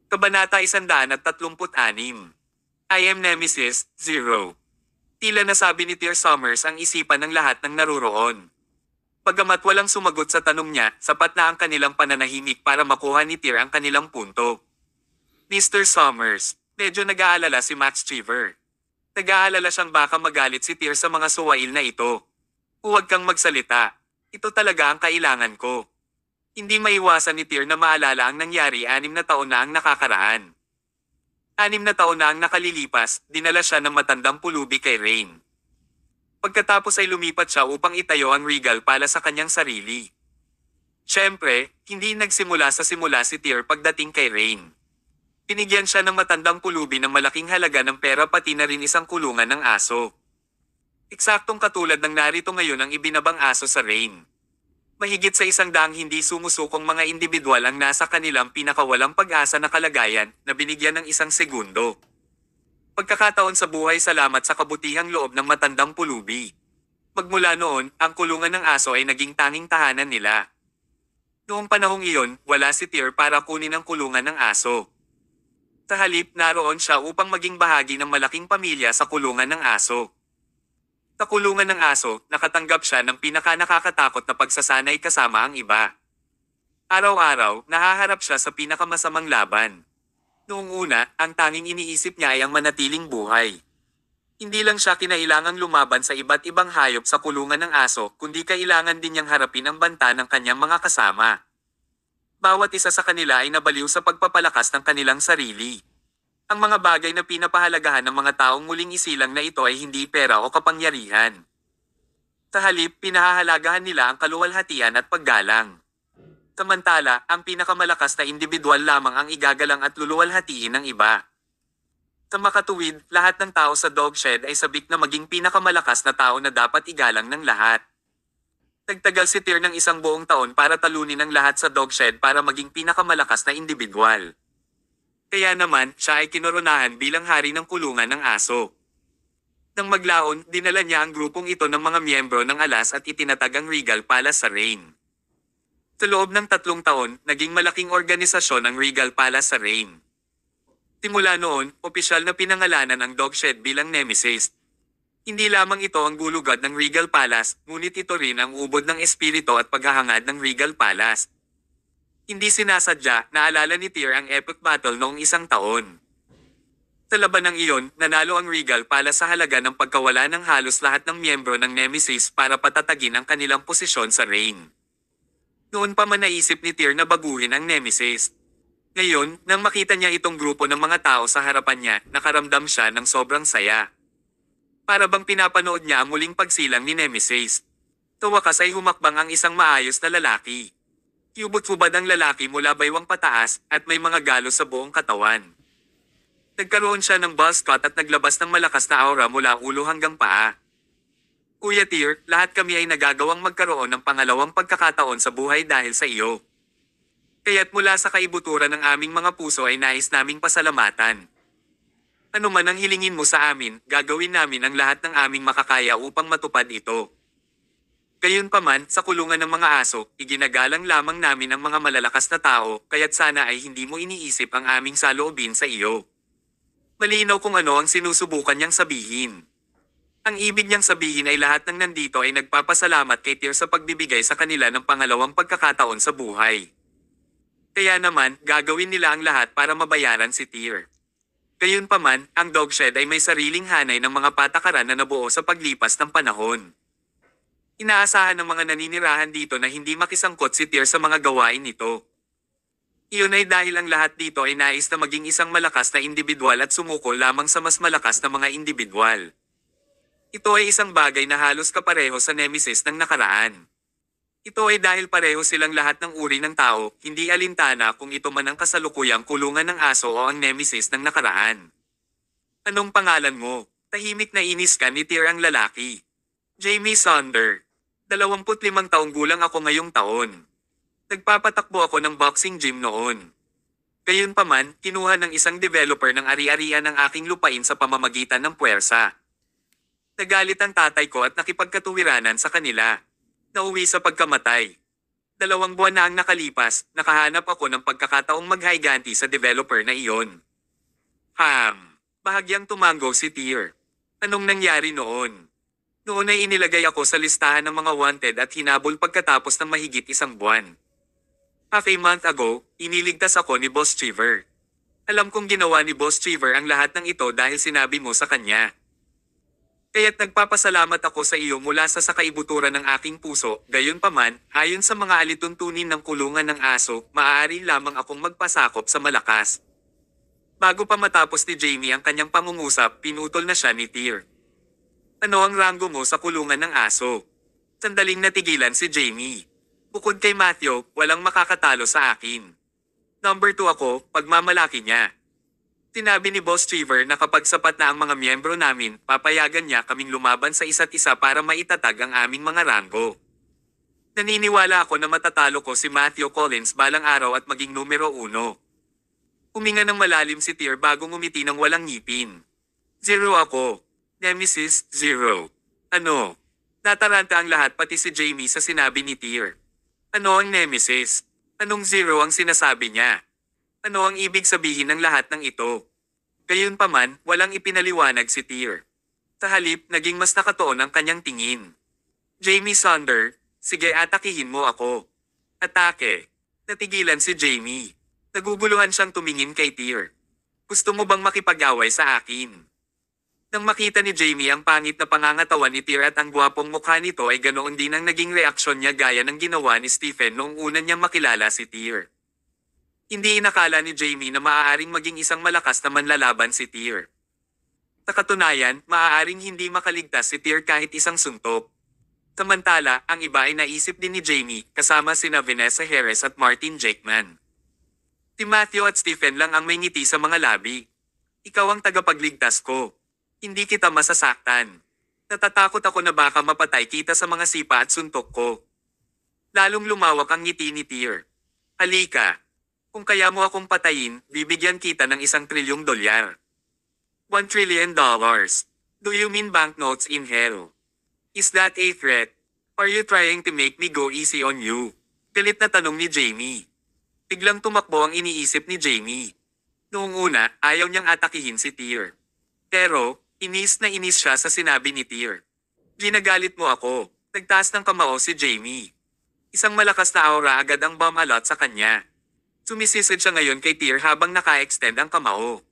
Kabanata 136. I am Nemesis, Zero. Tila nasabi ni Tear Summers ang isipan ng lahat ng naruroon. Pagamat walang sumagot sa tanong niya, sapat na ang kanilang pananahimik para makuha ni Tear ang kanilang punto. Mr. Summers, medyo nag-aalala si Max Cheever. Nag-aalala siyang baka magalit si Tear sa mga suwail na ito. Huwag kang magsalita. Ito talaga ang kailangan ko. Hindi maiwasan ni Tear na maalala ang nangyari 6 na taon na ang nakakaraan. 6 na taon na ang nakalilipas, dinala siya ng matandang pulubi kay Rain. Pagkatapos ay lumipat siya upang itayo ang Regal para sa kanyang sarili. Siyempre, hindi nagsimula sa simula si Tear pagdating kay Rain. Pinigyan siya ng matandang pulubi ng malaking halaga ng pera pati na rin isang kulungan ng aso. Eksaktong katulad ng narito ngayon ang ibinabang aso sa Rain. Mahigit sa 100 hindi sumusukong mga individual ang nasa kanilang pinakawalang pag-asa na kalagayan na binigyan ng 1 segundo. Pagkakataon sa buhay salamat sa kabutihang loob ng matandang pulubi. Magmula noon, ang kulungan ng aso ay naging tanging tahanan nila. Noong panahong iyon, wala si Tear para kunin ang kulungan ng aso. Sa halip, naroon siya upang maging bahagi ng malaking pamilya sa kulungan ng aso. Sa kulungan ng aso, nakatanggap siya ng pinaka-nakakatakot na pagsasanay kasama ang iba. Araw-araw, nahaharap siya sa pinakamasamang laban. Noong una, ang tanging iniisip niya ay ang manatiling buhay. Hindi lang siya kinailangang lumaban sa iba't ibang hayop sa kulungan ng aso, kundi kailangan din niyang harapin ang banta ng kanyang mga kasama. Bawat isa sa kanila ay nabaliw sa pagpapalakas ng kanilang sarili. Ang mga bagay na pinapahalagahan ng mga taong muling isilang na ito ay hindi pera o kapangyarihan. Sa halip, pinahahalagahan nila ang kaluwalhatian at paggalang. Samantala, ang pinakamalakas na individual lamang ang igagalang at luluwalhatiin ng iba. Sa makatuwid, lahat ng tao sa dog shed ay sabik na maging pinakamalakas na tao na dapat igalang ng lahat. Nagtagal si Tear ng 1 buong taon para talunin ang lahat sa dog shed para maging pinakamalakas na individual. Kaya naman, siya ay kinoronahan bilang hari ng kulungan ng aso. Nang maglaon, dinala niya ang grupong ito ng mga miyembro ng alas at itinatag ang Regal Palace sa Rain. Sa loob ng 3 taon, naging malaking organisasyon ang Regal Palace sa Rain. Simula noon, opisyal na pinangalanan ang dog shed bilang Nemesis. Hindi lamang ito ang gulugad ng Regal Palace, ngunit ito rin ang ubod ng espiritu at paghahangad ng Regal Palace. Hindi sinasadya, naalala ni Tear ang epic battle noong 1 taon. Sa labanang iyon, nanalo ang Regal Palace sa halaga ng pagkawala ng halos lahat ng miyembro ng Nemesis para patatagin ang kanilang posisyon sa Rain. Noon pa man naisip ni Tear na baguhin ang Nemesis. Ngayon, nang makita niya itong grupo ng mga tao sa harapan niya, nakaramdam siya ng sobrang saya. Para bang pinapanood niya ang muling pagsilang ni Nemesis. Sa wakas ay humakbang ang isang maayos na lalaki. Hubot-hubad ang lalaki mula baywang pataas at may mga galos sa buong katawan. Nagkaroon siya ng buzz cut at naglabas ng malakas na aura mula ulo hanggang paa. Kuya Tear, lahat kami ay nagagawang magkaroon ng pangalawang pagkakataon sa buhay dahil sa iyo. Kaya't mula sa kaibuturan ng aming mga puso ay nais naming pasalamatan. Ano man ang hilingin mo sa amin, gagawin namin ang lahat ng aming makakaya upang matupad ito. Gayunpaman, sa kulungan ng mga aso, iginagalang lamang namin ang mga malalakas na tao, kaya't sana ay hindi mo iniisip ang aming saloobin sa iyo. Malinaw kung ano ang sinusubukan niyang sabihin. Ang ibig niyang sabihin ay lahat ng nandito ay nagpapasalamat kay Tear sa pagbibigay sa kanila ng pangalawang pagkakataon sa buhay. Kaya naman, gagawin nila ang lahat para mabayaran si Tear. Gayunpaman, ang dog shed ay may sariling hanay ng mga patakaran na nabuo sa paglipas ng panahon. Inaasahan ng mga naninirahan dito na hindi makisangkot si Tear sa mga gawain nito. Iyon ay dahil ang lahat dito ay nais na maging isang malakas na individual at sumuko lamang sa mas malakas na mga individual. Ito ay isang bagay na halos kapareho sa Nemesis ng nakaraan. Ito ay dahil pareho silang lahat ng uri ng tao, hindi alintana kung ito man ang kasalukuyang kulungan ng aso o ang Nemesis ng nakaraan. Anong pangalan mo? Tahimik na inis ka ni Tear ang lalaki. Jamie Sonder. 25 taong gulang ako ngayong taon. Nagpapatakbo ako ng boxing gym noon. Gayunpaman, kinuha ng isang developer ng ari-arian ng aking lupain sa pamamagitan ng puwersa. Nagalit ang tatay ko at nakipagkatuwiranan sa kanila. Nauwi sa pagkamatay. 2 buwan na ang nakalipas, nakahanap ako ng pagkakataong maghiganti sa developer na iyon. Bahagyang tumango si Tyr. Anong nangyari noon? Noon ay inilagay ako sa listahan ng mga wanted at hinabol pagkatapos ng mahigit 1 buwan. Half a month ago, iniligtas ako ni Boss Cheever. Alam kong ginawa ni Boss Cheever ang lahat ng ito dahil sinabi mo sa kanya. Kaya't nagpapasalamat ako sa iyo mula sa sakaibuturan ng aking puso, gayunpaman, ayon sa mga alituntunin ng kulungan ng aso, maaari lamang akong magpasakop sa malakas. Bago pa matapos ni Jamie ang kanyang pangungusap, pinutol na siya ni Tyr. Ano ang ranggo mo sa kulungan ng aso? Sandaling natigilan si Jamie. Bukod kay Matthew, walang makakatalo sa akin. Number 2 ako, pagmamalaki niya. Sinabi ni Boss Cheever na kapag sapat na ang mga miyembro namin, papayagan niya kaming lumaban sa isa't isa para maitatag ang aming mga ranggo. Naniniwala ako na matatalo ko si Matthew Collins balang araw at maging numero 1. Huminga ng malalim si Tyr bago ngumiti ng walang ngipin. 0 ako. Nemesis, 0. Ano? Nataranta ang lahat pati si Jamie sa sinabi ni Tyr. Ano ang Nemesis? Anong 0 ang sinasabi niya? Ano ang ibig sabihin ng lahat ng ito? Gayunpaman, walang ipinaliwanag si Tyr. Sa halip, naging mas nakatuon ang kanyang tingin. Jamie Sonder, sige atakihin mo ako. Atake. Natigilan si Jamie. Naguguluhan siyang tumingin kay Tyr. Gusto mo bang makipag-away sa akin? Nang makita ni Jamie ang pangit na pangangatawan ni Tyr at ang gwapong mukha nito ay ganoon din ang naging reaksyon niya gaya ng ginawa ni Stephen noong una niyang makilala si Tyr. Hindi inakala ni Jamie na maaaring maging isang malakas na manlalaban si Tyr. Sa katunayan, maaaring hindi makaligtas si Tyr kahit isang suntok. Samantala, ang iba ay naisip din ni Jamie kasama sina Vanessa Harris at Martin Jakeman. Si Matthew at Stephen lang ang may ngiti sa mga labi. Ikaw ang tagapagligtas ko. Hindi kita masasaktan. Natatakot ako na baka mapatay kita sa mga sipa at suntok ko. Lalong lumawak ang ngiti ni Tyr. Halika. Kung kaya mo akong patayin, bibigyan kita ng $1 trilyon. $1 trillion. Do you mean banknotes in hell? Is that a threat? Are you trying to make me go easy on you? Galit na tanong ni Jamie. Biglang tumakbo ang iniisip ni Jamie. Noong una, ayaw niyang atakihin si Tyr. Pero, inis na inis siya sa sinabi ni Tyr. Ginagalit mo ako. Nagtaas ng kamao si Jamie. Isang malakas na aura agad ang bumalot sa kanya. Sumisisid siya ngayon kay Tyr habang naka-extend ang kamao.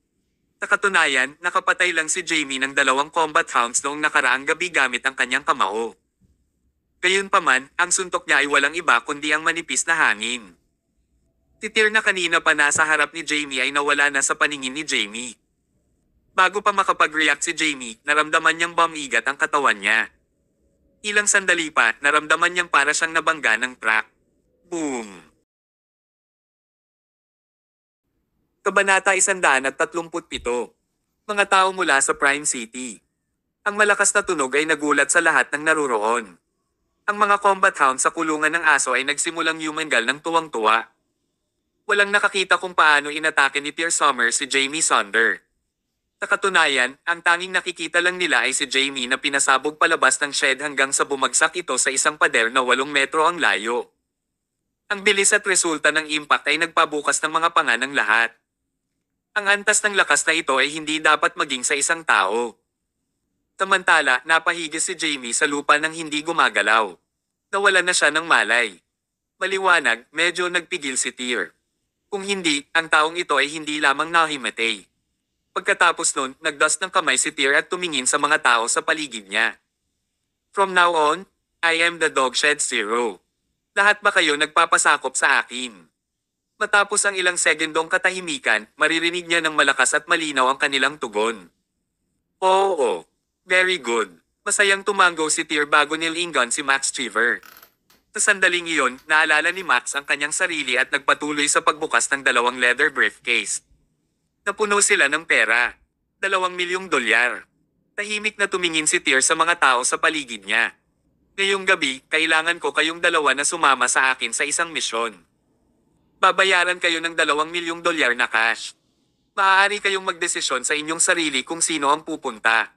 Sa katunayan, nakapatay lang si Jamie ng 2 combat hounds noong nakaraang gabi gamit ang kanyang kamao. Gayunpaman, ang suntok niya ay walang iba kundi ang manipis na hangin. Si Tyr na kanina pa nasa harap ni Jamie ay nawala na sa paningin ni Jamie. Bago pa makapag-react si Jamie, naramdaman niyang bumigat ang katawan niya. Ilang sandali pa, naramdaman niyang para siyang nabangga ng truck. Boom! Kabanata 137. Mga tao mula sa Prime City. Ang malakas na tunog ay nagulat sa lahat ng naruroon. Ang mga combat hounds sa kulungan ng aso ay nagsimulang yumangal ng tuwang-tuwa. Walang nakakita kung paano inatake ni Tyr Summers si Jamie Sonder. Sa katunayan, ang tanging nakikita lang nila ay si Jamie na pinasabog palabas ng shed hanggang sa bumagsak ito sa isang pader na 8 metro ang layo. Ang bilis at resulta ng impact ay nagpabukas ng mga panga ng lahat. Ang antas ng lakas na ito ay hindi dapat maging sa isang tao. Samantala, napahigis si Jamie sa lupa nang hindi gumagalaw. Nawalan na siya ng malay. Maliwanag, medyo nagpigil si Tyr. Kung hindi, ang taong ito ay hindi lamang nahimatay. Pagkatapos nun, nagdas ng kamay si Tyr at tumingin sa mga tao sa paligid niya. From now on, I am the Dogshed Zero. Lahat ba kayo nagpapasakop sa akin? Matapos ang ilang segundong katahimikan, maririnig niya ng malakas at malinaw ang kanilang tugon. Oo. Very good. Masayang tumango si Tyr bago nilingon si Max Cheever. Sa sandaling iyon, naalala ni Max ang kanyang sarili at nagpatuloy sa pagbukas ng 2 leather briefcase. Napuno sila ng pera. $2 milyong. Tahimik na tumingin si Tyr sa mga tao sa paligid niya. Ngayong gabi, kailangan ko kayong 2 na sumama sa akin sa isang misyon. Babayaran kayo ng $2 milyong na cash. Maaari kayong magdesisyon sa inyong sarili kung sino ang pupunta.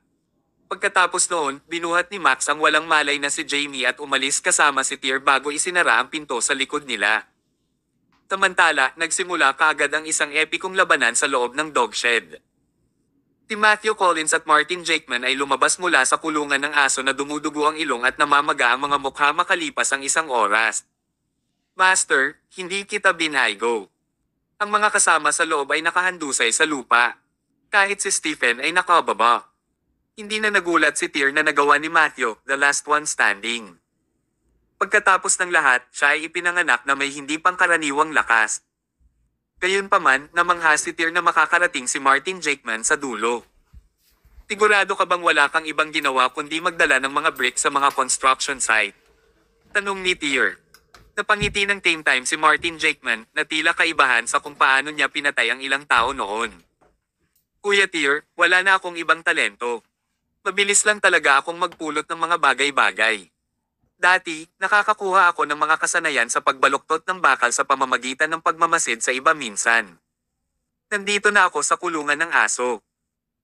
Pagkatapos noon, binuhat ni Max ang walang malay na si Jamie at umalis kasama si Tyr bago isinara ang pinto sa likod nila. Samantala, nagsimula kaagad ang isang epikong labanan sa loob ng dog shed. Si Matthew Collins at Martin Jakeman ay lumabas mula sa kulungan ng aso na dumudugo ang ilong at namamaga ang mga mukha makalipas ang isang oras. Master, hindi kita binaygo. Ang mga kasama sa loob ay nakahandusay sa lupa. Kahit si Stephen ay nakababa. Hindi na nagulat si Tyr na nagawa ni Matthew, the last one standing. Pagkatapos ng lahat, siya ay ipinanganak na may hindi pangkaraniwang lakas. Gayunpaman, namangha si Tyr na makakarating si Martin Jakeman sa dulo. Sigurado ka bang wala kang ibang ginawa kundi magdala ng mga brick sa mga construction site? Tanong ni Tyr. Napangiti ng same time si Martin Jakeman na tila kaibahan sa kung paano niya pinatay ang ilang tao noon. Kuya Tyr, wala na akong ibang talento. Mabilis lang talaga akong magpulot ng mga bagay-bagay. Dati, nakakakuha ako ng mga kasanayan sa pagbaluktot ng bakal sa pamamagitan ng pagmamasid sa iba minsan. Nandito na ako sa kulungan ng aso.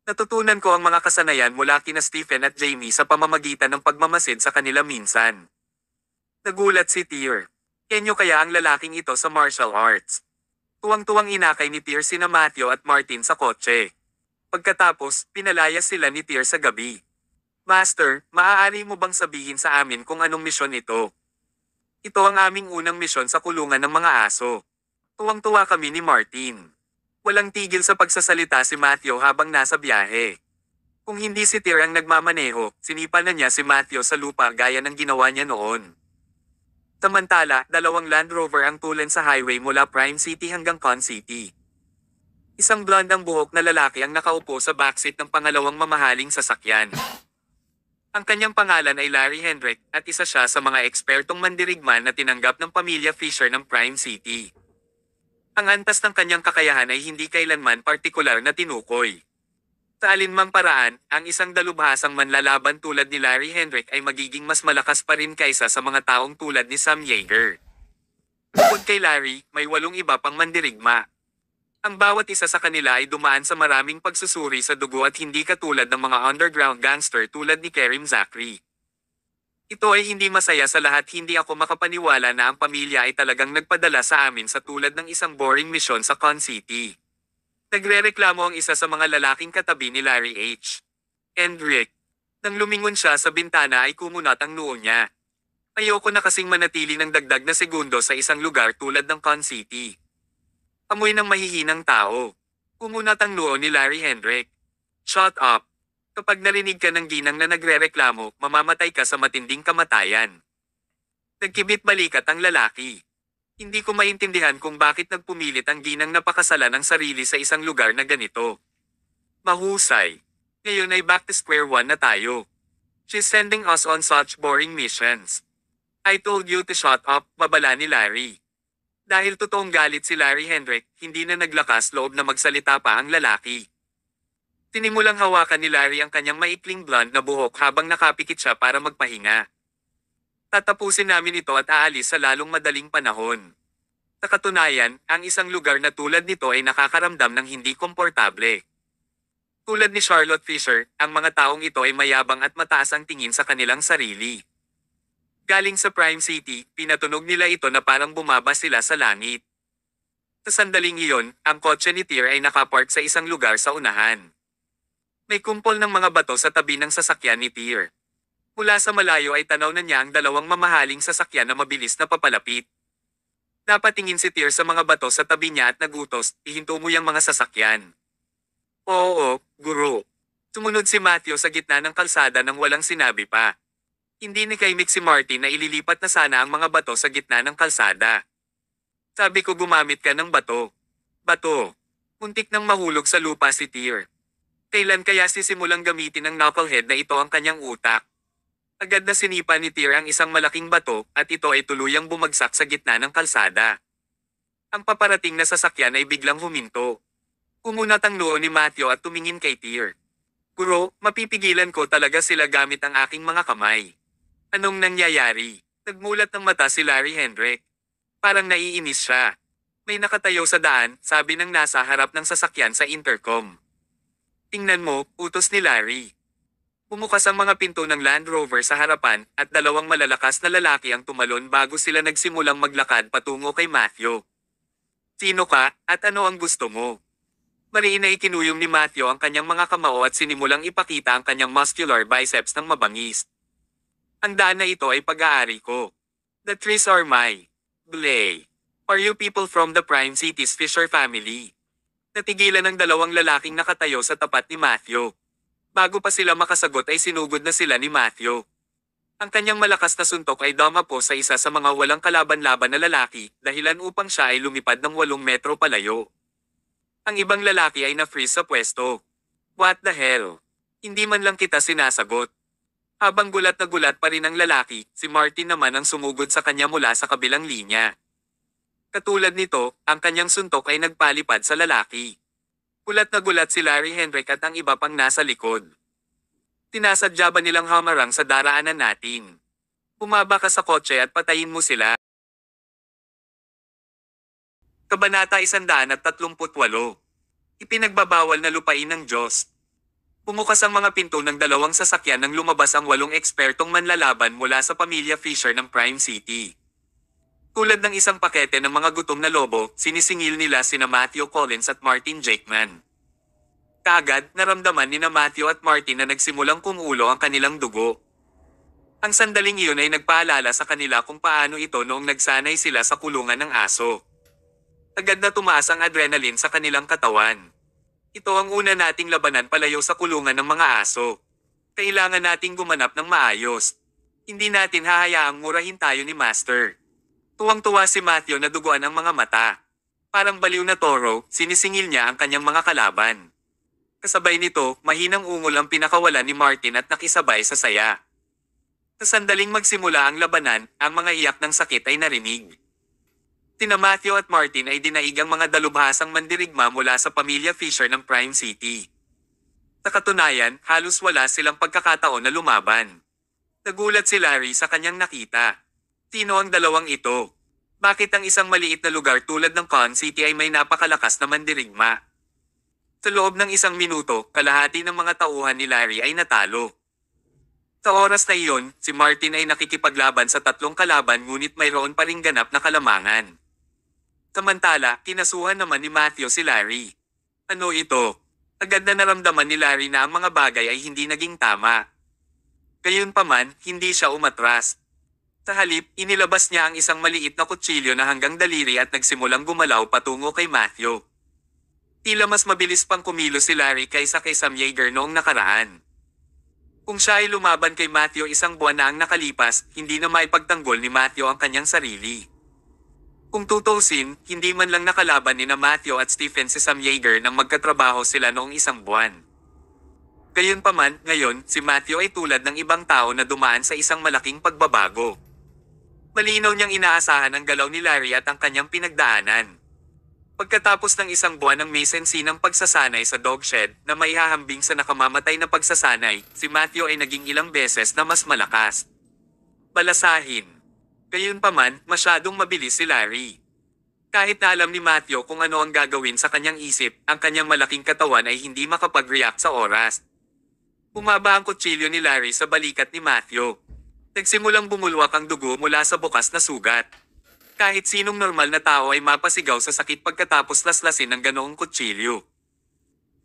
Natutunan ko ang mga kasanayan mula kina Stephen at Jamie sa pamamagitan ng pagmamasid sa kanila minsan. Nagulat si Tyr. Kenyo kaya ang lalaking ito sa martial arts. Tuwang-tuwang inakay ni Tyr sina Matthew at Martin sa kotse. Pagkatapos, pinalayas sila ni Tyr sa gabi. Master, maaari mo bang sabihin sa amin kung anong misyon ito? Ito ang aming unang misyon sa kulungan ng mga aso. Tuwang-tuwa kami ni Martin. Walang tigil sa pagsasalita si Matthew habang nasa biyahe. Kung hindi si Tyr ang nagmamaneho, sinipa na niya si Matthew sa lupa gaya ng ginawa niya noon. Samantala, 2 Land Rover ang tulen sa highway mula Prime City hanggang Con City. Isang blonde ang buhok na lalaki ang nakaupo sa backseat ng pangalawang mamahaling sasakyan. Ang kanyang pangalan ay Larry Hendrick at isa siya sa mga ekspertong mandirigman na tinanggap ng pamilya Fisher ng Prime City. Ang antas ng kanyang kakayahan ay hindi kailanman partikular na tinukoy. Sa alinmang paraan, ang isang dalubhasang manlalaban tulad ni Larry Hendrick ay magiging mas malakas pa rin kaysa sa mga taong tulad ni Sam Yeager. Bukod kay Larry, may 8 iba pang mandirigma. Ang bawat isa sa kanila ay dumaan sa maraming pagsusuri sa dugo at hindi katulad ng mga underground gangster tulad ni Karim Zachary. Ito ay hindi masaya sa lahat, hindi ako makapaniwala na ang pamilya ay talagang nagpadala sa amin sa tulad ng isang boring misyon sa Con City. Nagrereklamo ang isa sa mga lalaking katabi ni Larry H. Hendrick. Nang lumingon siya sa bintana ay kumunat ang noo niya. Ayoko na kasing manatili ng dagdag na segundo sa isang lugar tulad ng Con City. Amoy ng mahihinang tao. Kumunat ang noo ni Larry Hendrick. Shut up. Kapag narinig ka ng ginang na nagrereklamo, mamamatay ka sa matinding kamatayan. Nagkibit balikat ang lalaki. Hindi ko maintindihan kung bakit nagpumilit ang ginang na pakasalan ang sarili sa isang lugar na ganito. Mahusay. Ngayon ay back to square one na tayo. She's sending us on such boring missions. I told you to shut up, babala ni Larry. Dahil totoong galit si Larry Hendrick, hindi na naglakas loob na magsalita pa ang lalaki. Tinimulang hawakan ni Larry ang kanyang maikling blonde na buhok habang nakapikit siya para magpahinga. Tatapusin namin ito at aalis sa lalong madaling panahon. Sa katunayan, ang isang lugar na tulad nito ay nakakaramdam ng hindi komportable. Tulad ni Charlotte Fisher, ang mga taong ito ay mayabang at mataas ang tingin sa kanilang sarili. Galing sa Prime City, pinatunog nila ito na parang bumaba sila sa langit. Sa sandaling iyon, ang kotse ni Tyr ay nakapark sa isang lugar sa unahan. May kumpol ng mga bato sa tabi ng sasakyan ni Tyr. Mula sa malayo ay tanaw na niya ang 2 mamahaling sasakyan na mabilis na papalapit. Napatingin si Tyr sa mga bato sa tabi niya at nagutos, ihinto mo yung mga sasakyan. Oo, guro. Sumunod si Matthew sa gitna ng kalsada nang walang sinabi pa. Hindi ni kaimik si Martin na ililipat na sana ang mga bato sa gitna ng kalsada. Sabi ko gumamit ka ng bato. Bato. Muntik nang mahulog sa lupa si Tyr. Kailan kaya sisimulang gamitin ng knucklehead na ito ang kanyang utak? Agad na sinipa ni Tyr ang isang malaking bato at ito ay tuluyang bumagsak sa gitna ng kalsada. Ang paparating na sasakyan ay biglang huminto. Kumunat ang noo ni Matthew at tumingin kay Tyr. Guro, mapipigilan ko talaga sila gamit ang aking mga kamay. Anong nangyayari? Nagmulat ng mata si Larry Hendrick. Parang naiinis siya. May nakatayo sa daan, sabi ng nasa harap ng sasakyan sa intercom. Tingnan mo, utos ni Larry. Bumukas ang mga pinto ng Land Rover sa harapan at dalawang malalakas na lalaki ang tumalon bago sila nagsimulang maglakad patungo kay Matthew. Sino ka at ano ang gusto mo? Mariin na ikinuyom ni Matthew ang kanyang mga kamao at sinimulang ipakita ang kanyang muscular biceps ng mabangis. Ang daan na ito ay pag-aari ko. The trees are my. Blay. Are you people from the Prime City's Fisher family? Natigilan ng dalawang lalaking nakatayo sa tapat ni Matthew. Bago pa sila makasagot ay sinugod na sila ni Matthew. Ang kanyang malakas na suntok ay dumapo sa isa sa mga walang kalaban-laban na lalaki, dahilan upang siya ay lumipad ng 8 metro palayo. Ang ibang lalaki ay na-freeze sa pwesto. What the hell? Hindi man lang kita sinasagot. Habang gulat na gulat pa rin ang lalaki, si Martin naman ang sumugod sa kanya mula sa kabilang linya. Katulad nito, ang kanyang suntok ay nagpalipad sa lalaki. Gulat na gulat si Larry Henrik at ang iba pang nasa likod. Tinasadya ba nilang hamarang sa daraanan natin? Bumaba ka sa kotse at patayin mo sila. Kabanata 138. Ipinagbabawal na lupain ng Diyos. Bumukas ang mga pinto ng dalawang sasakyan nang lumabas ang 8 ekspertong manlalaban mula sa pamilya Fisher ng Prime City. Tulad ng isang pakete ng mga gutom na lobo, sinisingil nila sina Matthew Collins at Martin Jakeman. Kaagad, naramdaman ni Matthew at Martin na nagsimulang kumulo ang kanilang dugo. Ang sandaling iyon ay nagpaalala sa kanila kung paano ito noong nagsanay sila sa kulungan ng aso. Agad na tumaas ang adrenaline sa kanilang katawan. Ito ang una nating labanan palayo sa kulungan ng mga aso. Kailangan nating gumanap ng maayos. Hindi natin hahayaang murahin tayo ni Master. Tuwang-tuwa si Matthew na duguan ang mga mata. Parang baliw na toro, sinisingil niya ang kanyang mga kalaban. Kasabay nito, mahinang ungol ang pinakawalan ni Martin at nakisabay sa saya. Sa sandaling magsimula ang labanan, ang mga iyak ng sakit ay narinig. Tina Matthew at Martin ay dinaig ang mga dalubhasang mandirigma mula sa pamilya Fisher ng Prime City. Sa katunayan, halos wala silang pagkakataon na lumaban. Nagulat si Larry sa kanyang nakita. Sino ang dalawang ito? Bakit ang isang maliit na lugar tulad ng Con City ay may napakalakas na mandirigma? Sa loob ng 1 minuto, kalahati ng mga tauhan ni Larry ay natalo. Sa oras na iyon, si Martin ay nakikipaglaban sa 3 kalaban ngunit mayroon pa ring ganap na kalamangan. Samantala, kinasuhan naman ni Matthew si Larry. Ano ito? Agad na naramdaman ni Larry na ang mga bagay ay hindi naging tama. Gayunpaman, hindi siya umatras. Sa halip, inilabas niya ang isang maliit na kutsilyo na hanggang daliri at nagsimulang gumalaw patungo kay Matthew. Tila mas mabilis pang kumilos si Larry kaysa kay Sam Yeager noong nakaraan. Kung siya ay lumaban kay Matthew 1 buwan na ang nakalipas, hindi na maipagtanggol ni Matthew ang kanyang sarili. Kung tutusin, hindi man lang nakalaban ni Matthew at Stephen si Sam Yeager nang magkatrabaho sila noong 1 buwan. Gayunpaman, ngayon, si Matthew ay tulad ng ibang tao na dumaan sa isang malaking pagbabago. Malinaw niyang inaasahan ang galaw ni Larry at ang kanyang pinagdaanan. Pagkatapos ng 1 buwan ng may-sensi ng pagsasanay sa dog shed na maihahambing sa nakamamatay na pagsasanay, si Matthew ay naging ilang beses na mas malakas. Balasahin. Gayunpaman, masyadong mabilis si Larry. Kahit na alam ni Matthew kung ano ang gagawin sa kanyang isip, ang kanyang malaking katawan ay hindi makapag-react sa oras. Bumaba ang kutsilyo ni Larry sa balikat ni Matthew. Nagsimulang bumulwak ang dugo mula sa bukas na sugat. Kahit sinong normal na tao ay mapasigaw sa sakit pagkatapos laslasin ng ganoong kutsilyo.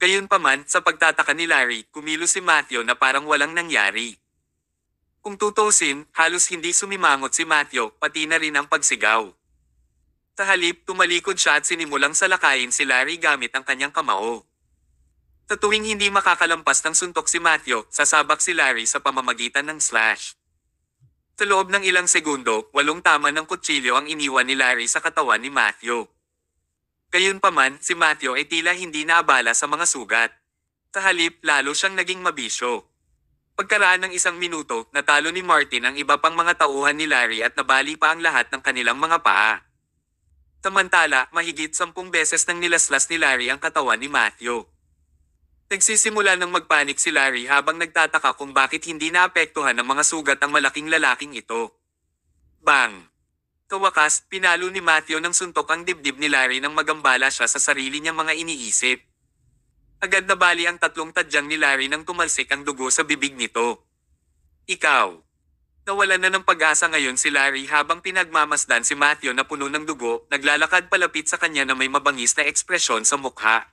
Gayunpaman, sa pagtataka ni Larry, kumilos si Matthew na parang walang nangyari. Kung tutusin, halos hindi sumimangot si Matthew, pati na rin ang pagsigaw. Sa halip, tumalikod siya at sinimulang salakayin si Larry gamit ang kanyang kamao. Sa tuwing hindi makakalampas ng suntok si Matthew, sasabak si Larry sa pamamagitan ng slash. Sa loob ng ilang segundo, 8 tama ng kutsilyo ang iniwan ni Larry sa katawan ni Matthew. Gayunpaman, si Matthew ay tila hindi naabala sa mga sugat. Sa halip, lalo siyang naging mabisyo. Pagkaraan ng 1 minuto, natalo ni Martin ang iba pang mga tauhan ni Larry at nabali pa ang lahat ng kanilang mga paa. Samantala, mahigit 10 beses nang nilaslas ni Larry ang katawan ni Matthew. Nagsisimula ng magpanik si Larry habang nagtataka kung bakit hindi naapektuhan ng mga sugat ang malaking lalaking ito. Bang! Sa wakas, pinalo ni Matthew ng suntok ang dibdib ni Larry nang magambala siya sa sarili niyang mga iniisip. Agad na bali ang tatlong tadyang ni Larry nang tumalsik ang dugo sa bibig nito. Ikaw. Nawalan na ng pag-asa ngayon si Larry habang pinagmamasdan si Matthew na puno ng dugo, naglalakad palapit sa kanya na may mabangis na ekspresyon sa mukha.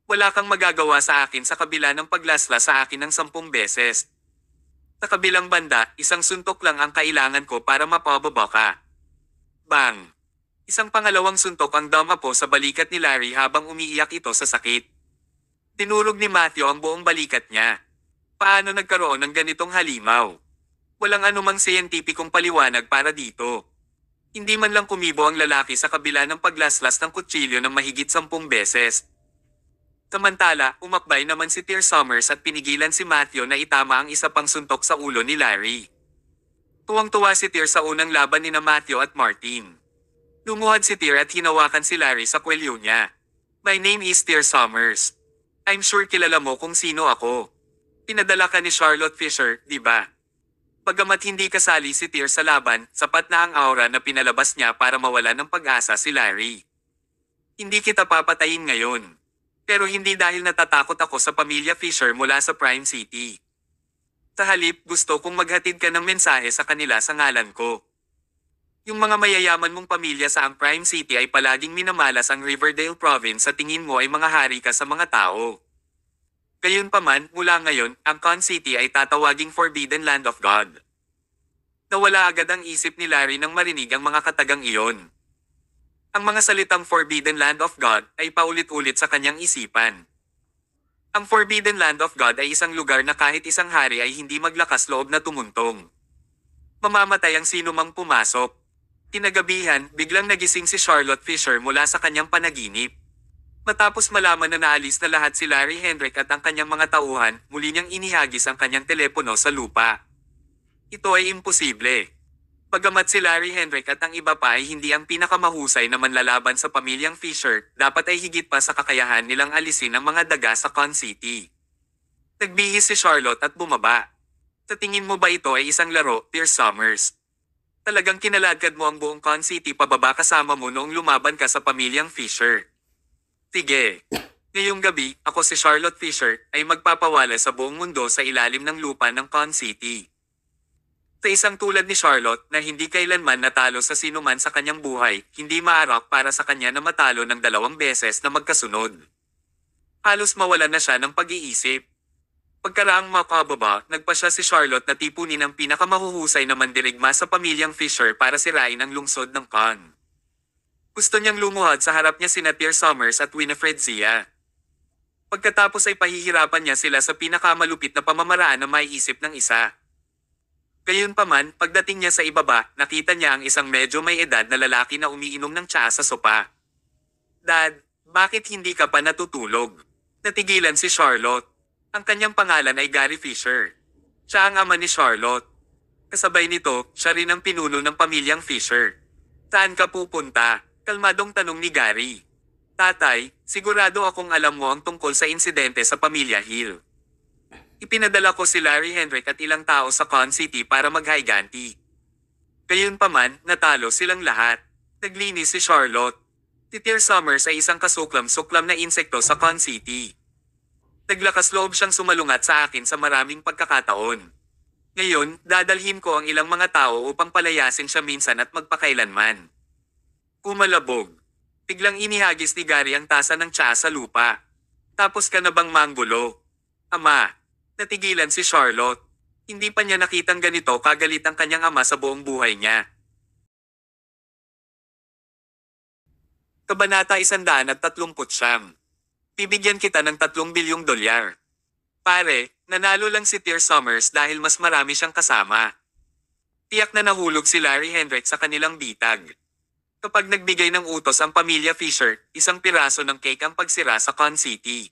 Wala kang magagawa sa akin sa kabila ng paglasla sa akin ng 10 beses. Sa kabilang banda, isang suntok lang ang kailangan ko para mapababa ka. Bang! Isang pangalawang suntok ang dumapo sa balikat ni Larry habang umiiyak ito sa sakit. Tinurog ni Matthew ang buong balikat niya. Paano nagkaroon ng ganitong halimaw? Walang anumang siyentipikong paliwanag para dito. Hindi man lang kumibo ang lalaki sa kabila ng paglaslas ng kutsilyo ng mahigit 10 beses. Samantala, umakbay naman si Tear Summers at pinigilan si Matthew na itama ang isa pang suntok sa ulo ni Larry. Tuwang-tuwa si Tear sa unang laban ni Matthew at Martin. Lumuhad si Tear at hinawakan si Larry sa kwelyo niya. My name is Tear Summers. I'm sure kilala mo kung sino ako. Pinadala ka ni Charlotte Fisher, di ba? Bagamat hindi kasali si Tear sa laban, sapat na ang aura na pinalabas niya para mawala ng pag-asa si Larry. Hindi kita papatayin ngayon. Pero hindi dahil natatakot ako sa pamilya Fisher mula sa Prime City. Sa halip, gusto kong maghatid ka ng mensahe sa kanila sa ngalan ko. Yung mga mayayaman mong pamilya sa ang Prime City ay palaging minamalas ang Riverdale Province sa tingin mo ay mga hari ka sa mga tao. Gayunpaman, mula ngayon, ang Con City ay tatawaging Forbidden Land of God. Nawala agad ang isip ni Larry nang marinig ang mga katagang iyon. Ang mga salitang Forbidden Land of God ay paulit-ulit sa kanyang isipan. Ang Forbidden Land of God ay isang lugar na kahit isang hari ay hindi maglakas loob na tumuntong. Mamamatay ang sino mang pumasok. Kinagabihan, biglang nagising si Charlotte Fisher mula sa kanyang panaginip. Matapos malaman na naalis na lahat si Larry Hendrick at ang kanyang mga tauhan, muli niyang inihagis ang kanyang telepono sa lupa. Ito ay imposible. Bagamat si Larry Hendrick at ang iba pa ay hindi ang pinakamahusay na manlalaban sa pamilyang Fisher, dapat ay higit pa sa kakayahan nilang alisin ang mga daga sa Con City. Nagbihis si Charlotte at bumaba. Sa tingin mo ba ito ay isang laro, Tear Summers? Talagang kinaladkad mo ang buong Con City pababa kasama mo noong lumaban ka sa pamilyang Fisher. Sige. Ngayong gabi, ako si Charlotte Fisher ay magpapawala sa buong mundo sa ilalim ng lupa ng Con City. Sa isang tulad ni Charlotte na hindi kailanman natalo sa sinuman sa kanyang buhay, hindi maarak para sa kanya na matalo ng 2 beses na magkasunod. Halos mawalan na siya ng pag-iisip. Pagkaraang makababa, nagpa siya si Charlotte na tipunin ang pinakamahuhusay na mandirigma sa pamilyang Fisher para sirain ang lungsod ng Con. Gusto niyang lumuhad sa harap niya sina Tear Summers at Winifred Zia. Pagkatapos ay pahihirapan niya sila sa pinakamalupit na pamamaraan na maiisip ng isa. Gayunpaman, pagdating niya sa ibaba, nakita niya ang isang medyo may edad na lalaki na umiinom ng tsaa sa sopa. Dad, bakit hindi ka pa natutulog? Natigilan si Charlotte. Ang kanyang pangalan ay Gary Fisher. Siya ang ama ni Charlotte. Kasabay nito, siya rin ang pinuno ng pamilyang Fisher. Saan ka pupunta? Kalmadong tanong ni Gary. Tatay, sigurado akong alam mo ang tungkol sa insidente sa pamilya Hill. Ipinadala ko si Larry Hendrick at ilang tao sa Con City para maghayganti. Gayunpaman, natalo silang lahat. Naglinis si Charlotte. Si Tear Summers ay isang kasuklam-suklam na insekto sa Con City. Naglakas loob siyang sumalungat sa akin sa maraming pagkakataon. Ngayon, dadalhin ko ang ilang mga tao upang palayasin siya minsan at magpakailanman. Kumalabog. Biglang inihagis ni Gary ang tasa ng tsaa sa lupa. Tapos ka na bang manggulo? Ama. Natigilan si Charlotte. Hindi pa niya nakitang ganito kagalit ang kanyang ama sa buong buhay niya. Kabanata 139. Bibigyan kita ng 3 bilyong dolyar. Pare, nanalo lang si Tear Summers dahil mas marami siyang kasama. Tiyak na nahulog si Larry Hendrick sa kanilang bitag. Kapag nagbigay ng utos ang pamilya Fisher, isang piraso ng cake ang pagsira sa Con City.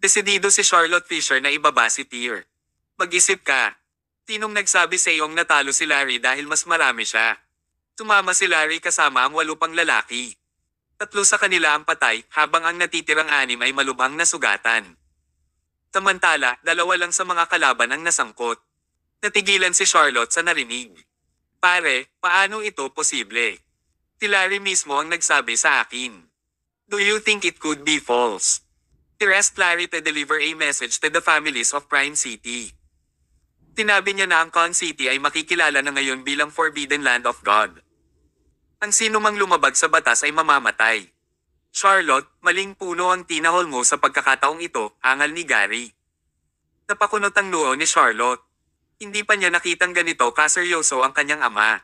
Desidido si Charlotte Fisher na ibaba si Tear. Mag-isip ka. Sinong nagsabi sa iyong natalo si Larry dahil mas marami siya? Tumama si Larry kasama ang 8 pang lalaki. 3 sa kanila ang patay habang ang natitirang 6 ay malubhang nasugatan. Samantala, 2 lang sa mga kalaban ang nasangkot. Natigilan si Charlotte sa narinig. Pare, paano ito posible? Si Larry mismo ang nagsabi sa akin. Do you think it could be false? Tyr asked Larry to deliver a message to the families of Prime City. Tinabi niya na ang Con City ay makikilala na ngayon bilang Forbidden Land of God. Ang sino mang lumabag sa batas ay mamamatay. Charlotte, maling puno ang tinahol mo sa pagkakataong ito, hangal ni Gary. Napakunot ang noo ni Charlotte. Hindi pa niya nakitang ganito kaseryoso ang kanyang ama.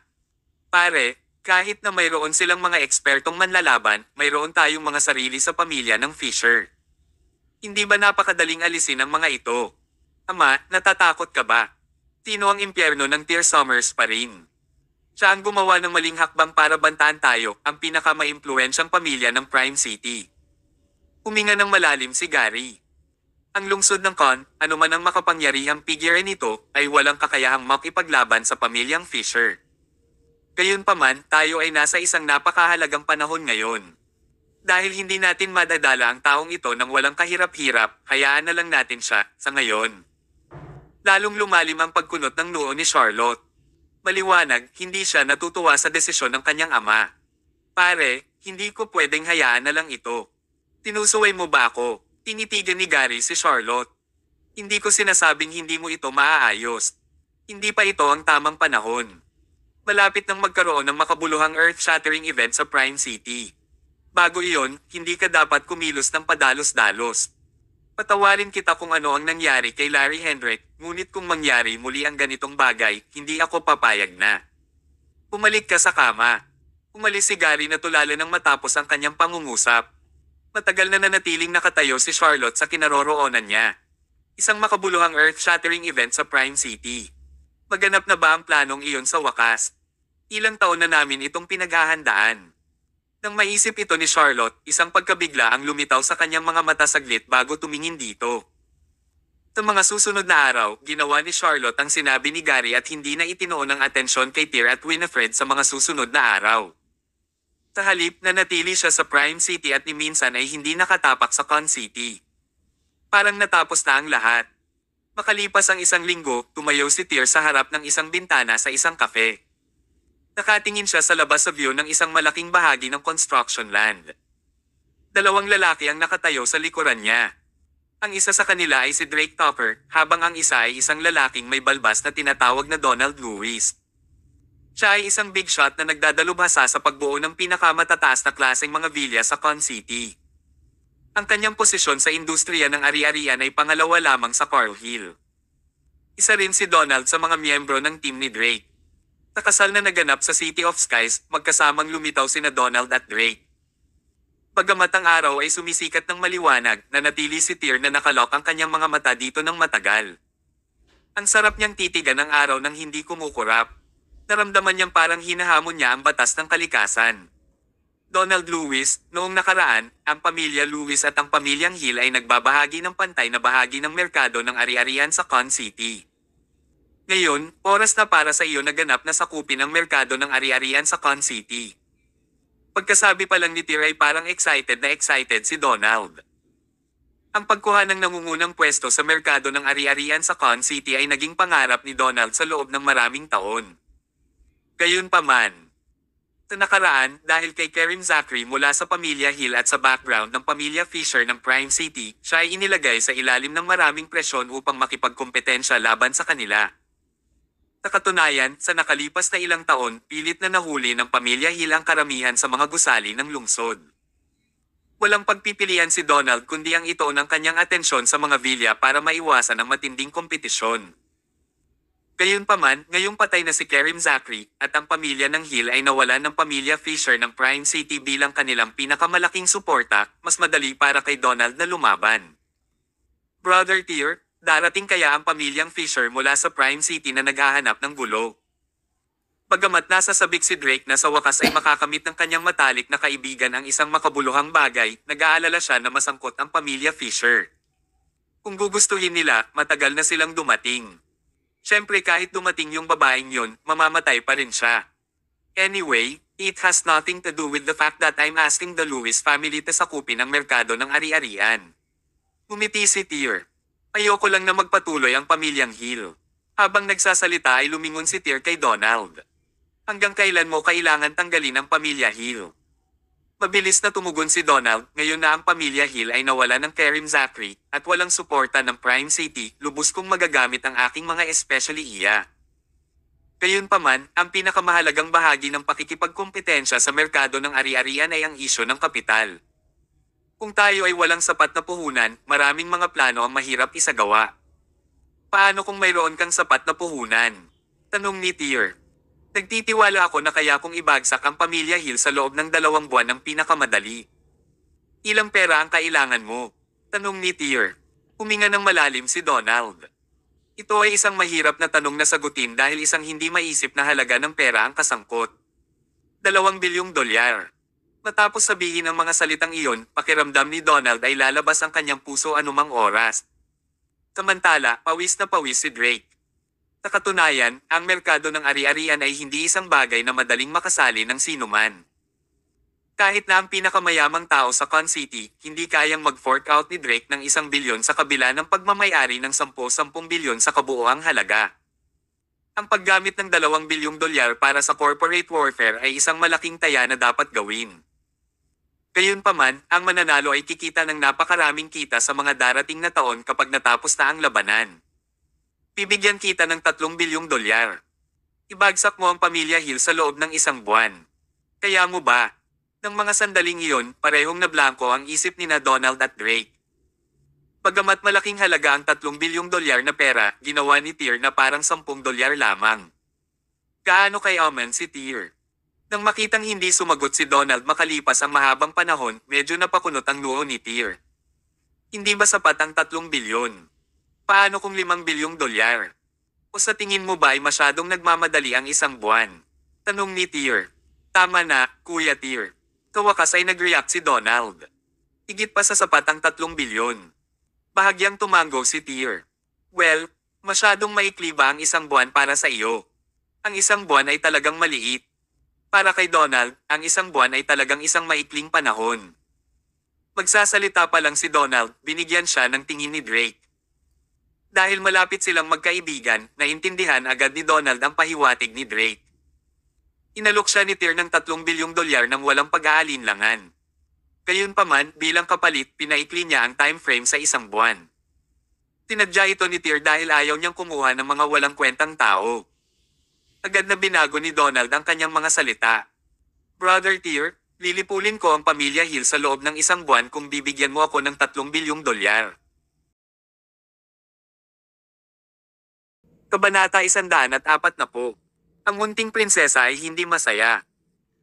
Pare, kahit na mayroon silang mga ekspertong manlalaban, mayroon tayong mga sarili sa pamilya ng Fisher. Hindi ba napakadaling alisin ang mga ito? Ama, natatakot ka ba? Tino ang impyerno ng Tyr Summers pa rin. Siya ang gumawa ng maling hakbang para bantaan tayo, ang pinakamaimpluwensyang pamilya ng Prime City. Huminga ng malalim si Gary. Ang lungsod ng Con, anuman ang makapangyarihang figure nito, ay walang kakayahang makipaglaban sa pamilyang Fisher. Gayunpaman, tayo ay nasa isang napakahalagang panahon ngayon. Dahil hindi natin madadala ang taong ito ng walang kahirap-hirap, hayaan na lang natin siya, sa ngayon. Lalong lumalim ang pagkunot ng noo ni Charlotte. Maliwanag, hindi siya natutuwa sa desisyon ng kanyang ama. Pare, hindi ko pwedeng hayaan na lang ito. Tinusuway mo ba ako? Tinitigan ni Gary si Charlotte. Hindi ko sinasabing hindi mo ito maaayos. Hindi pa ito ang tamang panahon. Malapit nang magkaroon ng makabuluhang earth-shattering event sa Prime City. Bago iyon, hindi ka dapat kumilos ng padalos-dalos. Patawarin kita kung ano ang nangyari kay Larry Hendrick, ngunit kung mangyari muli ang ganitong bagay, hindi ako papayag na. Pumalik ka sa kama. Umalis si Gary na tulala nang matapos ang kanyang pangungusap. Matagal na nanatiling nakatayo si Charlotte sa kinaroroonan niya. Isang makabuluhang earth-shattering event sa Prime City. Maganap na ba ang planong iyon sa wakas? Ilang taon na namin itong pinaghahandaan. Nang maisip ito ni Charlotte, isang pagkabigla ang lumitaw sa kanyang mga mata saglit bago tumingin dito. Sa mga susunod na araw, ginawa ni Charlotte ang sinabi ni Gary at hindi na itinoon ng atensyon kay Tyr at Winifred sa mga susunod na araw. Sa halip na natili siya sa Prime City at ni minsan ay hindi nakatapak sa Con City. Parang natapos na ang lahat. Makalipas ang isang linggo, tumayo si Tyr sa harap ng isang bintana sa isang kafe. Nakatingin siya sa labas sa view ng isang malaking bahagi ng construction land. Dalawang lalaki ang nakatayo sa likuran niya. Ang isa sa kanila ay si Drake Topper, habang ang isa ay isang lalaking may balbas na tinatawag na Donald Lewis. Siya ay isang big shot na nagdadalubhasa sa pagbuo ng pinakamatataas na klaseng mga villa sa Con City. Ang kanyang posisyon sa industriya ng ari-arian ay pangalawa lamang sa Carl Hill. Isa rin si Donald sa mga miyembro ng team ni Drake. Sa kasal na naganap sa City of Skies, magkasamang lumitaw sina Donald at Drake. Bagamat ang araw ay sumisikat ng maliwanag, nanatili si Tyr na nakalok ang kanyang mga mata dito ng matagal. Ang sarap niyang titigan ng araw nang hindi kumukurap. Naramdaman niyang parang hinahamon niya ang batas ng kalikasan. Donald Lewis, noong nakaraan, ang pamilya Lewis at ang pamilyang Hill ay nagbabahagi ng pantay na bahagi ng merkado ng ari-arian sa Con City. Ngayon, oras na para sa iyo na ganap na sakupin ang merkado ng ari-arian sa Con City. Pagkasabi pa lang ni Tyr ay parang excited na excited si Donald. Ang pagkuha ng nangungunang pwesto sa merkado ng ari-arian sa Con City ay naging pangarap ni Donald sa loob ng maraming taon. Gayunpaman, sa nakaraan, dahil kay Karim Zachary mula sa pamilya Hill at sa background ng pamilya Fisher ng Prime City, siya ay inilagay sa ilalim ng maraming presyon upang makipagkompetensya laban sa kanila. Sa katunayan, sa nakalipas na ilang taon, pilit na nahuli ng pamilya Hill ang karamihan sa mga gusali ng lungsod. Walang pagpipilian si Donald kundi ang ito ng kanyang atensyon sa mga villa para maiwasan ang matinding kompetisyon. Gayunpaman, ngayong patay na si Karim Zachary at ang pamilya ng Hill ay nawalan ng pamilya Fisher ng Prime City bilang kanilang pinakamalaking suporta, mas madali para kay Donald na lumaban. Brother Tyr, darating kaya ang pamilyang Fisher mula sa Prime City na naghahanap ng gulo? Bagamat nasa sabik si Drake na sa wakas ay makakamit ng kanyang matalik na kaibigan ang isang makabuluhang bagay, nag-aalala siya na masangkot ang pamilya Fisher. Kung gugustuhin nila, matagal na silang dumating. Siyempre kahit dumating yung babaeng yun, mamamatay pa rin siya. Anyway, it has nothing to do with the fact that I'm asking the Lewis family na sakupin ang merkado ng ari-arian. Ngumiti si Tyr. Ayoko lang na magpatuloy ang pamilyang Hill. Habang nagsasalita ay lumingon si Tyr kay Donald. Hanggang kailan mo kailangan tanggalin ang pamilya Hill? Mabilis na tumugon si Donald, ngayon na ang pamilya Hill ay nawala ng Karim Zachary, at walang suporta ng Prime City, lubos kong magagamit ang aking mga especially iya. Gayunpaman, ang pinakamahalagang bahagi ng pakikipagkompetensya sa merkado ng ari-arian ay ang isyu ng kapital. Kung tayo ay walang sapat na puhunan, maraming mga plano ang mahirap isagawa. Paano kung mayroon kang sapat na puhunan? Tanong ni Tier. Nagtitiwala ako na kaya kong ibagsak ang pamilya Hill sa loob ng 2 buwan ng pinakamadali. Ilang pera ang kailangan mo? Tanong ni Tier. Huminga ng malalim si Donald. Ito ay isang mahirap na tanong na sagutin dahil isang hindi maisip na halaga ng pera ang kasangkot. 2 bilyong dolyar. Matapos sabihin ang mga salitang iyon, pakiramdam ni Donald ay lalabas ang kanyang puso anumang oras. Samantala, pawis na pawis si Drake. Sa katunayan, ang merkado ng ari-arian ay hindi isang bagay na madaling makasali ng sinuman. Kahit na ang pinakamayamang tao sa Con City, hindi kayang mag-fork out ni Drake ng 1 bilyon sa kabila ng pagmamayari ng 10-10 bilyon sa kabuoang halaga. Ang paggamit ng 2 bilyong dolyar para sa corporate warfare ay isang malaking taya na dapat gawin. Gayunpaman, ang mananalo ay kikita ng napakaraming kita sa mga darating na taon kapag natapos na ang labanan. Bibigyan kita ng 3 bilyong dolyar. Ibagsak mo ang pamilya Hill sa loob ng 1 buwan. Kaya mo ba? Nang mga sandaling iyon, parehong nablangko ang isip nina Donald at Drake. Bagamat malaking halaga ang 3 bilyong dolyar na pera, ginawa ni Tier na parang 10 dolyar lamang. Gaano kay Omen si Tier? Nang makitang hindi sumagot si Donald makalipas ang mahabang panahon, medyo napakunot ang noo ni Tier. Hindi ba sapat ang 3 bilyon? Paano kung 5 bilyong dolyar? O sa tingin mo ba ay masyadong nagmamadali ang 1 buwan? Tanong ni Tier. Tama na, Kuya Tier. Kawakas ay nag-react si Donald. Higit pa sa sapat ang 3 bilyon. Bahagyang tumango si Tier. Well, masyadong maikli ba ang 1 buwan para sa iyo? Ang 1 buwan ay talagang maliit. Para kay Donald, ang 1 buwan ay talagang isang maikling panahon. Magsasalita pa lang si Donald, binigyan siya ng tingin ni Drake. Dahil malapit silang magkaibigan, naintindihan agad ni Donald ang pahiwatig ni Drake. Inalok siya ni Tier ng 3 bilyong dolyar nang walang pag-aalinlangan. Gayunpaman, bilang kapalit, pinaikli niya ang time frame sa 1 buwan. Tinadya ito ni Tier dahil ayaw niyang kumuha ng mga walang kwentang tao. Agad na binago ni Donald ang kanyang mga salita. Brother Tier, lilipulin ko ang pamilya Hill sa loob ng 1 buwan kung bibigyan mo ako ng 3 bilyong dolyar. Kabanata 140. Ang munting prinsesa ay hindi masaya.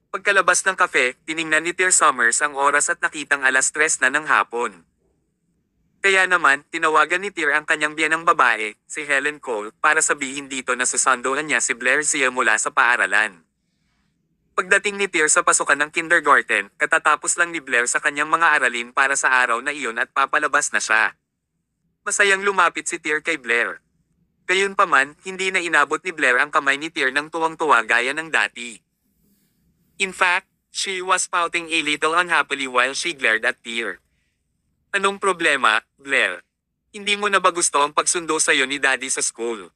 Pagkalabas ng kafe, tiningnan ni Tier Summers ang oras at nakitang 3:00 na ng hapon. Kaya naman, tinawagan ni Tier ang kanyang biyanang babae, si Helen Cole, para sabihin dito na susunduan niya si Blair Zia mula sa paaralan. Pagdating ni Tier sa pasukan ng kindergarten, katatapos lang ni Blair sa kanyang mga aralin para sa araw na iyon at papalabas na siya. Masayang lumapit si Tier kay Blair. Gayunpaman, hindi na inabot ni Blair ang kamay ni Tier ng tuwang-tuwa gaya ng dati. In fact, she was pouting a little unhappily while she glared at Tier. Anong problema, Blair? Hindi mo na ba gusto ang pagsundo sa'yo ni Daddy sa school?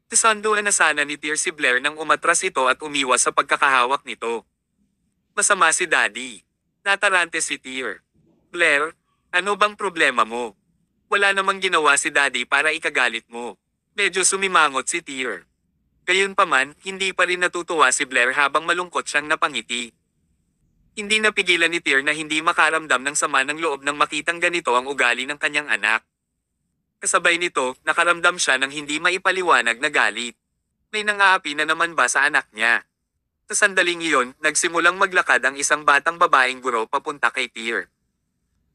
Susunduan na sana ni Tier si Blair nang umatras ito at umiwas sa pagkakahawak nito. Masama si Daddy. Natarante si Tier. Blair, ano bang problema mo? Wala namang ginawa si Daddy para ikagalit mo. Medyo sumimangot si Tier. Gayunpaman, hindi pa rin natutuwa si Blair habang malungkot siyang napangiti. Hindi napigilan ni Tier na hindi makaramdam ng sama ng loob nang makitang ganito ang ugali ng kanyang anak. Kasabay nito, nakaramdam siya ng hindi maipaliwanag na galit. May nangaapi na naman ba sa anak niya? Sa sandaling iyon, nagsimulang maglakad ang isang batang babaeng guro papunta kay Tier.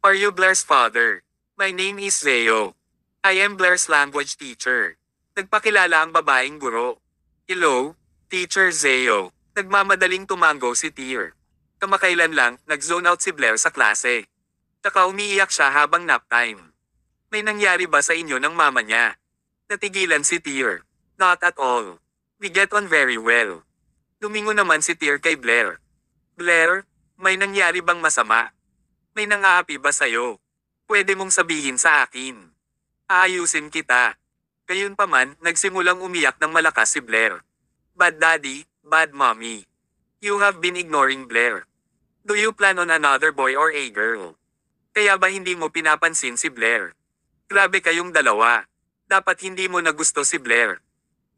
Are you Blair's father? My name is Zeo. I am Blair's language teacher. Nagpakilala ang babaeng guro. Hello, Teacher Zeo. Nagmamadaling tumango si Tier. Kamakailan lang, nag-zone out si Blair sa klase. Tsaka umiiyak siya habang nap time. May nangyari ba sa inyo ng mama niya? Natigilan si Tier. Not at all. We get on very well. Lumingo naman si Tier kay Blair. Blair, may nangyari bang masama? May nangaapi ba sa'yo? Pwede mong sabihin sa akin. Aayusin kita. Gayunpaman, nagsimulang umiyak ng malakas si Blair. Bad daddy, bad mommy. You have been ignoring Blair. Do you plan on another boy or a girl? Kaya ba hindi mo pinapansin si Blair? Grabe kayong dalawa. Dapat hindi mo na gusto si Blair.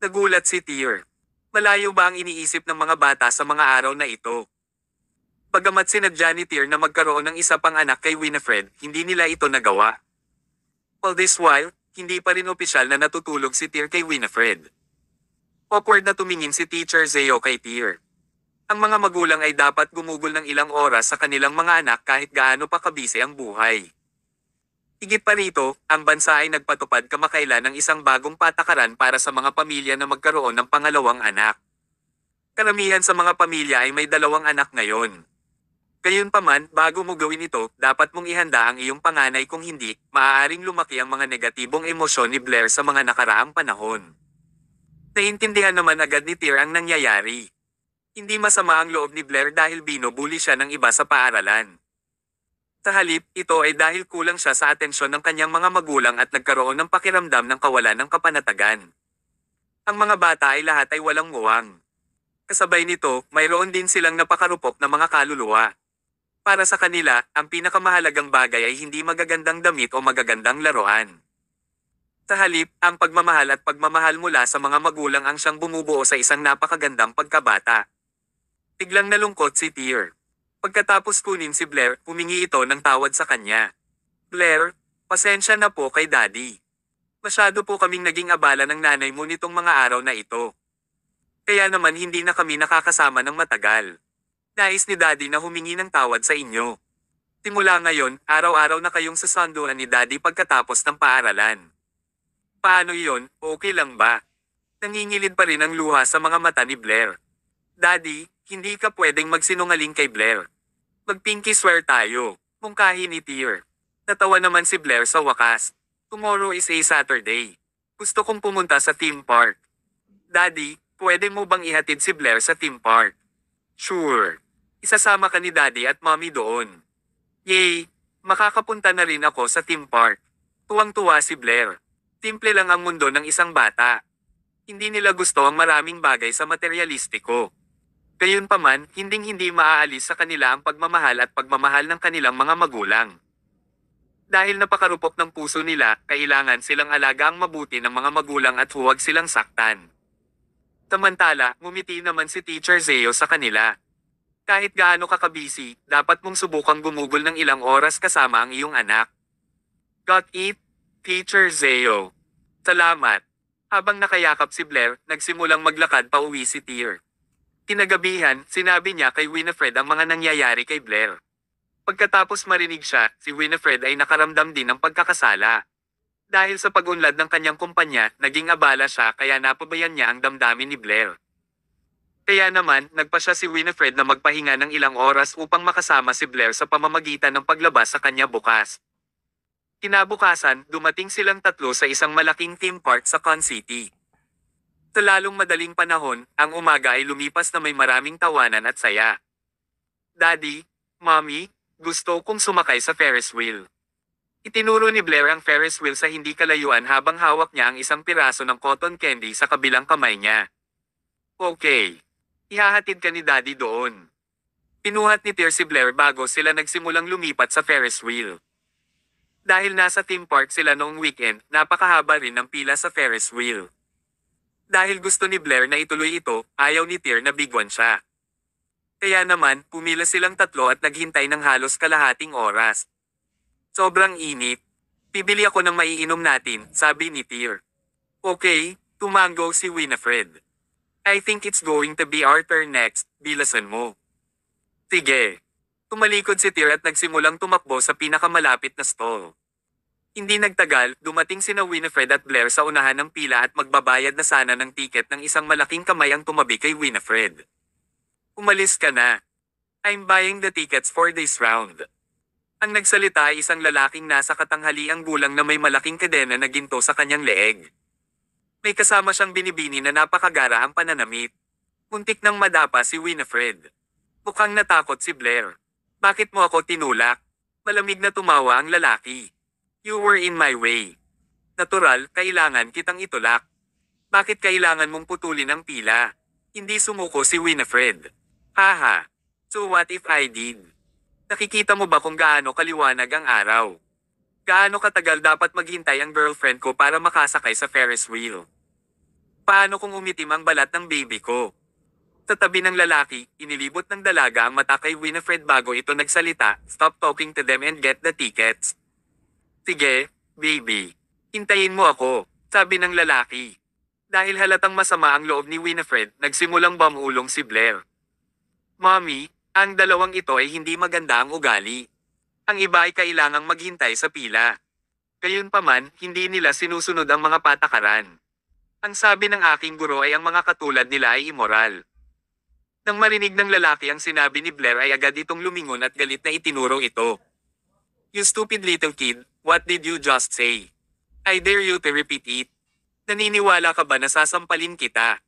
Nagulat si Tyr. Malayo ba ang iniisip ng mga bata sa mga araw na ito? Bagamat sinadya ni Tyr na magkaroon ng isa pang anak kay Winifred, hindi nila ito nagawa. All this while, hindi pa rin opisyal na natutulog si Tyr kay Winifred. Awkward na tumingin si Teacher Zeo kay Tyr. Ang mga magulang ay dapat gumugol ng ilang oras sa kanilang mga anak kahit gaano pa kabisi ang buhay. Higit pa rito, ang bansa ay nagpatupad kamakailan ng isang bagong patakaran para sa mga pamilya na magkaroon ng pangalawang anak. Karamihan sa mga pamilya ay may dalawang anak ngayon. Gayunpaman, bago mo gawin ito, dapat mong ihanda ang iyong panganay kung hindi, maaaring lumaki ang mga negatibong emosyon ni Blair sa mga nakaraang panahon. Naintindihan naman agad ni Tyr ang nangyayari. Hindi masama ang loob ni Blair dahil binubuli siya ng iba sa paaralan. Sa halip, ito ay dahil kulang siya sa atensyon ng kanyang mga magulang at nagkaroon ng pakiramdam ng kawalan ng kapanatagan. Ang mga bata ay lahat ay walang muwang. Kasabay nito, mayroon din silang napakarupok na mga kaluluwa. Para sa kanila, ang pinakamahalagang bagay ay hindi magagandang damit o magagandang laruan. Sa halip, ang pagmamahal at pagmamahal mula sa mga magulang ang siyang bumubuo sa isang napakagandang pagkabata. Biglang nalungkot si Tyr. Pagkatapos kunin si Blair, humingi ito ng tawad sa kanya. Blair, pasensya na po kay Daddy. Masyado po kaming naging abala ng nanay mo nitong mga araw na ito. Kaya naman hindi na kami nakakasama ng matagal. Nais ni Daddy na humingi ng tawad sa inyo. Simula ngayon, araw-araw na kayong sasanduan ni Daddy pagkatapos ng paaralan. Paano iyon, okay lang ba? Nangingilid pa rin ang luha sa mga mata ni Blair. Daddy, hindi ka pwedeng magsinungaling kay Blair. Mag-pinky swear tayo, mungkahi ni Tyr. Natawa naman si Blair sa wakas. Tomorrow is a Saturday. Gusto kong pumunta sa theme park. Daddy, pwede mo bang ihatid si Blair sa theme park? Sure. Isasama ka ni Daddy at Mommy doon. Yay! Makakapunta na rin ako sa theme park. Tuwang-tuwa si Blair. Simple lang ang mundo ng isang bata. Hindi nila gusto ang maraming bagay sa materialistiko. Gayunpaman, hinding-hindi maaalis sa kanila ang pagmamahal at pagmamahal ng kanilang mga magulang. Dahil napakarupok ng puso nila, kailangan silang alagang mabuti ng mga magulang at huwag silang saktan. Samantala, ngumiti naman si Teacher Zeo sa kanila. Kahit gaano ka kabisi, dapat mong subukang gumugol ng ilang oras kasama ang iyong anak. Got it, Teacher Zeo. Salamat. Habang nakayakap si Blair, nagsimulang maglakad pa uwi si Tyr. Kinagabihan, sinabi niya kay Winifred ang mga nangyayari kay Blair. Pagkatapos marinig siya, si Winifred ay nakaramdam din ng pagkakasala. Dahil sa pag-unlad ng kanyang kumpanya, naging abala siya kaya napabayan niya ang damdamin ni Blair. Kaya naman, nagpa siya si Winifred na magpahinga ng ilang oras upang makasama si Blair sa pamamagitan ng paglabas sa kanya bukas. Kinabukasan, dumating silang tatlo sa isang malaking theme park sa Con City. Sa lalong madaling panahon, ang umaga ay lumipas na may maraming tawanan at saya. Daddy, Mommy, gusto kong sumakay sa Ferris wheel. Itinuro ni Blair ang Ferris wheel sa hindi kalayuan habang hawak niya ang isang piraso ng cotton candy sa kabilang kamay niya. Okay. Ihahatid ka ni Daddy doon. Pinuhat ni Tyr si Blair bago sila nagsimulang lumipat sa Ferris wheel. Dahil nasa theme park sila noong weekend, napakahaba rin ng pila sa Ferris wheel. Dahil gusto ni Blair na ituloy ito, ayaw ni Tyr na bigwan siya. Kaya naman, pumila silang tatlo at naghintay ng halos kalahating oras. Sobrang init. Bibili ako ng maiinom natin, sabi ni Tyr. Okay, tumango si Winifred. I think it's going to be our turn next, bilasan mo. Sige. Tumalikod si Tyr at nagsimulang tumakbo sa pinakamalapit na stall. Hindi nagtagal, dumating sina Winifred at Blair sa unahan ng pila at magbabayad na sana ng tiket ng isang malaking kamay ang tumabi kay Winifred. Umalis ka na. I'm buying the tickets for this round. Ang nagsalita ay isang lalaking nasa katanghaliang gulang na may malaking kadena na ginto sa kanyang leeg. May kasama siyang binibini na napakagara ang pananamit. Muntik nang madapa si Winifred. Mukhang natakot si Blair. Bakit mo ako tinulak? Malamig na tumawa ang lalaki. You were in my way. Natural, kailangan kitang itulak. Bakit kailangan mong putulin ang pila? Hindi sumuko si Winifred. Haha. So what if I did? Nakikita mo ba kung gaano kaliwanag ang araw? Gaano katagal dapat maghintay ang girlfriend ko para makasakay sa Ferris wheel? Paano kung umitim ang balat ng baby ko? Sa tabi ng lalaki, inilibot ng dalaga ang mata kay Winifred bago ito nagsalita, "Stop talking to them and get the tickets." "Sige, baby. Hintayin mo ako," sabi ng lalaki. Dahil halatang masama ang loob ni Winifred, nagsimulang bumulong si Blair. "Mommy, ang dalawang ito ay hindi maganda ang ugali. Ang iba ay kailangang maghintay sa pila. Gayunpaman, hindi nila sinusunod ang mga patakaran. Ang sabi ng aking guro ay ang mga katulad nila ay immoral." Nang marinig ng lalaki ang sinabi ni Blair ay agad itong lumingon at galit na itinuro ito. "You stupid little kid, what did you just say? I dare you to repeat it. Naniniwala ka ba na sasampalin kita?"